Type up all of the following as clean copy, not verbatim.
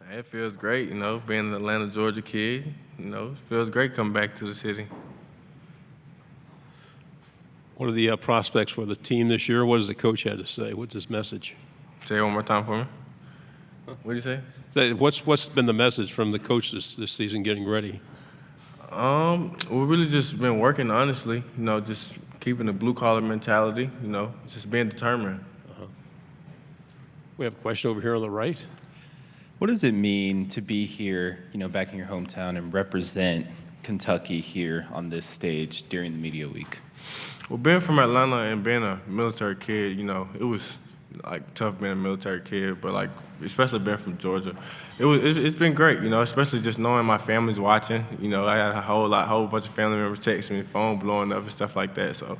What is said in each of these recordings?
It feels great, being an Atlanta, Georgia kid. It feels great coming back to the city. What are the prospects for the team this year? What does the coach have to say? What's his message? Say it one more time for me. What did you say? What's been the message from the coach this season getting ready? We've really just been working, honestly. Just keeping the blue-collar mentality, just being determined. We have a question over here on the right. What does it mean to be here, back in your hometown and represent Kentucky here on this stage during the media week? Well, being from Atlanta and being a military kid, it was tough being a military kid, but especially being from Georgia, it's been great, especially just knowing my family's watching. I had a whole bunch of family members texting me, phone blowing up and stuff like that. So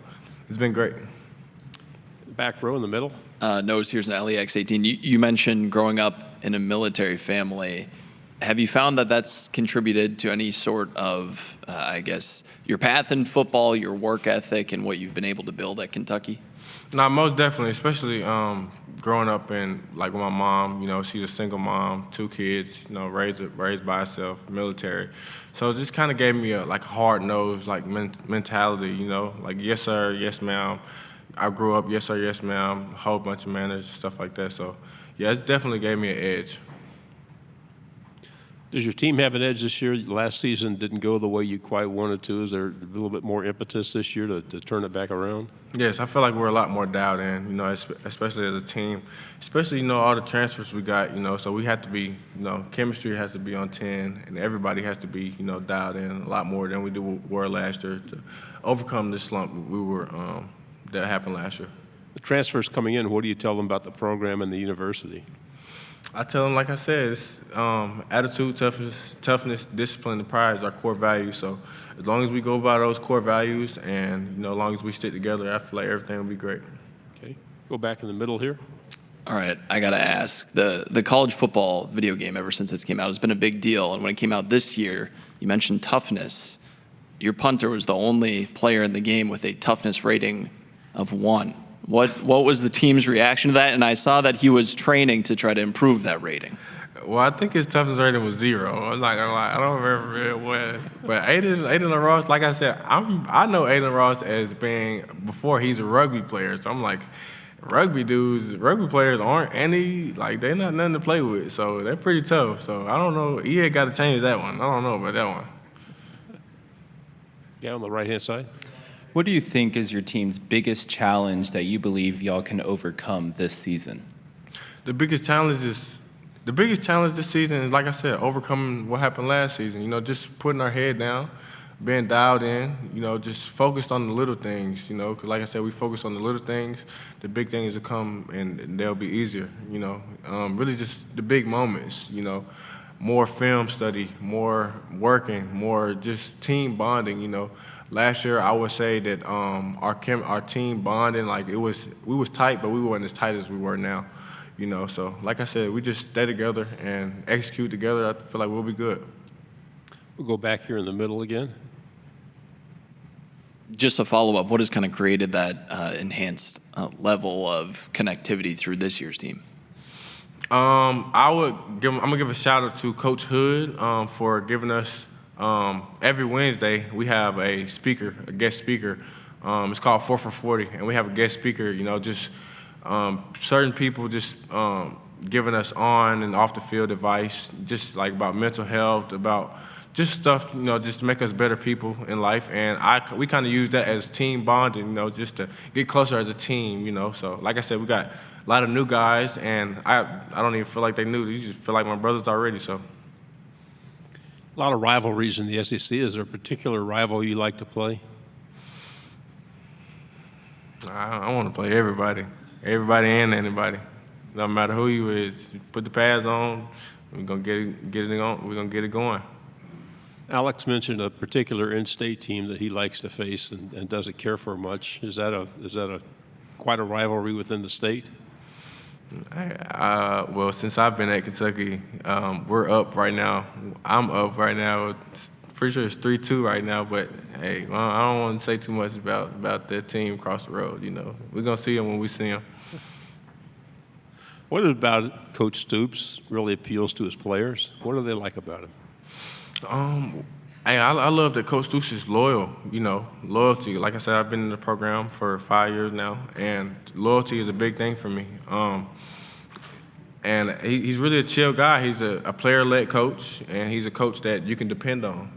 it's been great. Back row in the middle. Nose, here's an LEX18. You mentioned growing up in a military family. Have you found that that's contributed to any sort of, your path in football, your work ethic, and what you've been able to build at Kentucky? No, most definitely, especially growing up with my mom. She's a single mom, 2 kids, raised by herself, military. So it just kind of gave me a hard-nosed mentality, yes sir, yes ma'am. I grew up, yes sir, yes ma'am, a whole bunch of manners, stuff like that. So yeah, it definitely gave me an edge. Does your team have an edge this year? Last season didn't go the way you quite wanted to. Is there a little bit more impetus this year to turn it back around? Yes, I feel like we're a lot more dialed in, especially as a team. Especially, all the transfers we got, so we have to be, chemistry has to be on 10, and everybody has to be, dialed in a lot more than we were last year to overcome this slump that happened last year. The transfers coming in, what do you tell them about the program and the university? I tell them, like I said, it's attitude, toughness, discipline, and pride is our core values. So as long as we go by those core values and, as long as we stick together, I feel like everything will be great. Okay. Go back in the middle here. All right, I got to ask. The college football video game, ever since it came out, has been a big deal. And when it came out this year, you mentioned toughness. Your punter was the only player in the game with a toughness rating of 1. What was the team's reaction to that? And I saw that he was training to try to improve that rating. Well, I think his toughness rating was 0. I'm not gonna lie, I don't remember what. But Aiden Ross, like I said, I know Aiden Ross as being before he's a rugby player. So I'm like, rugby players aren't they're not nothing to play with. So they're pretty tough. So I don't know. EA got to change that one. I don't know about that one. Yeah, on the right-hand side. What do you think is your team's biggest challenge that you believe y'all can overcome this season? The biggest challenge this season is, like I said, overcoming what happened last season. Just putting our head down, being dialed in, just focused on the little things, because like I said, we focus on the little things. The big things will come and they'll be easier, really just the big moments, more film study, more working, more just team bonding, Last year, I would say that our team bonding, we was tight, but we weren't as tight as we were now, So, like I said, we just stay together and execute together. I feel like we'll be good. We'll go back here in the middle again. Just a follow-up, what has kind of created that enhanced level of connectivity through this year's team? I'm gonna give a shout out to Coach Hood for giving us. Every Wednesday we have a guest speaker. It's called 4 for 40, and we have a guest speaker. Just certain people just giving us on and off the field advice, just about mental health, about just stuff, just to make us better people in life. And we kind of use that as team bonding, just to get closer as a team, So, like I said, we got a lot of new guys, and I don't even feel like they new. You just feel like my brothers already. So. A lot of rivalries in the SEC. Is there a particular rival you like to play? I want to play everybody and anybody. No matter who you is, you put the pads on. We're gonna get it on. We're gonna get it going. Alex mentioned a particular in-state team that he likes to face and doesn't care for much. Is that quite a rivalry within the state? Well, since I've been at Kentucky, we're up right now. I'm up right now. Pretty sure it's 3-2 right now, but hey, I don't want to say too much about that team across the road. We're gonna see them when we see them. What about Coach Stoops really appeals to his players? What do they like about him? Hey, I love that Coach Stoops is loyal, loyalty. Like I said, I've been in the program for 5 years now, and loyalty is a big thing for me. And he's really a chill guy. He's a player-led coach, and he's a coach that you can depend on,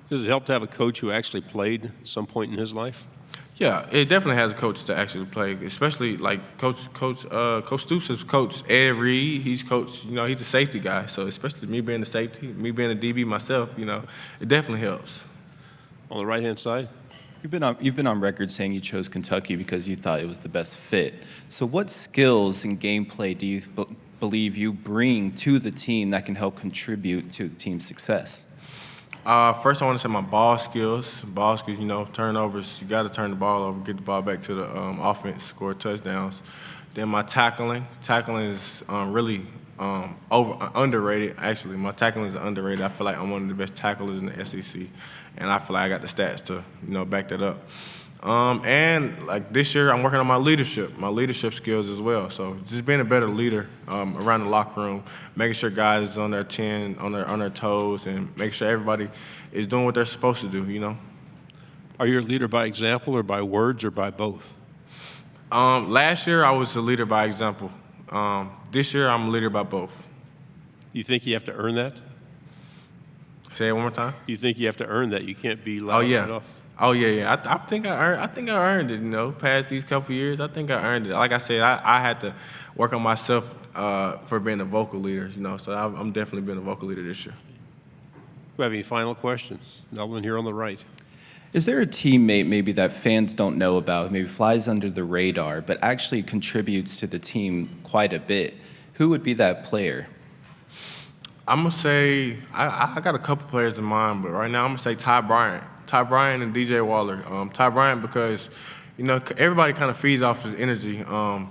Does it help to have a coach who actually played at some point in his life? Yeah, it definitely has a coach to actually play, especially like Coach Stoops has coached Ed Reed. He's coached, he's a safety guy. So especially me being a safety, me being a DB myself, it definitely helps. On the right-hand side? You've been on record saying you chose Kentucky because you thought it was the best fit. So what skills and gameplay do you believe you bring to the team that can help contribute to the team's success? First, I want to say my ball skills, turnovers. You got to turn the ball over, get the ball back to the offense, score touchdowns. Then my tackling is really underrated. Actually, my tackling is underrated. I feel like I'm one of the best tacklers in the SEC, and I feel like I got the stats to back that up. And like this year, I'm working on my leadership skills as well. So just being a better leader around the locker room, making sure guys is on their 10, on their toes, and making sure everybody is doing what they're supposed to do. Are you a leader by example or by words or by both? Last year, I was a leader by example. This year, I'm a leader by both. You think you have to earn that? Say it one more time. You think you have to earn that? You can't be loud right off? Oh yeah. I think I earned it. Past these couple years, I think I earned it. Like I said, I had to work on myself for being a vocal leader. So I'm definitely being a vocal leader this year. Do you have any final questions? Melvin here on the right. Is there a teammate maybe that fans don't know about, maybe flies under the radar, but actually contributes to the team quite a bit? Who would be that player? I'm gonna say I got a couple players in mind, but right now I'm gonna say Ty Bryant and DJ Waller. Ty Bryant because everybody kind of feeds off his energy.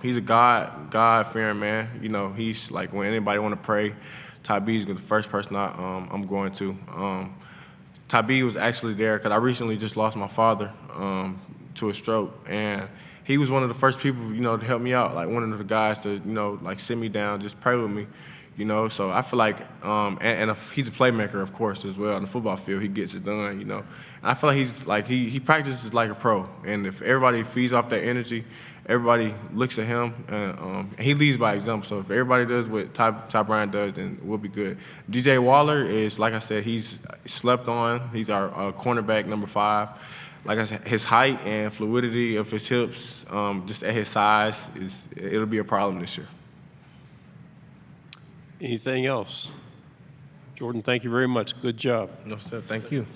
He's a God-fearing man. He's like when anybody want to pray, Ty B is the first person I'm going to. Ty B was actually there because I recently just lost my father to a stroke, and he was one of the first people to help me out. Like one of the guys to like sit me down, just pray with me. So I feel like, he's a playmaker, of course, as well. On the football field, he gets it done, And I feel like he practices like a pro. And if everybody feeds off that energy, everybody looks at him, and he leads by example. So if everybody does what Ty Bryant does, then we'll be good. DJ Waller is, like I said, he's slept on. He's our cornerback, number 5. Like I said, his height and fluidity of his hips, just at his size, it'll be a problem this year. Anything else? Jordan, thank you very much. Good job. No, sir. Thank you.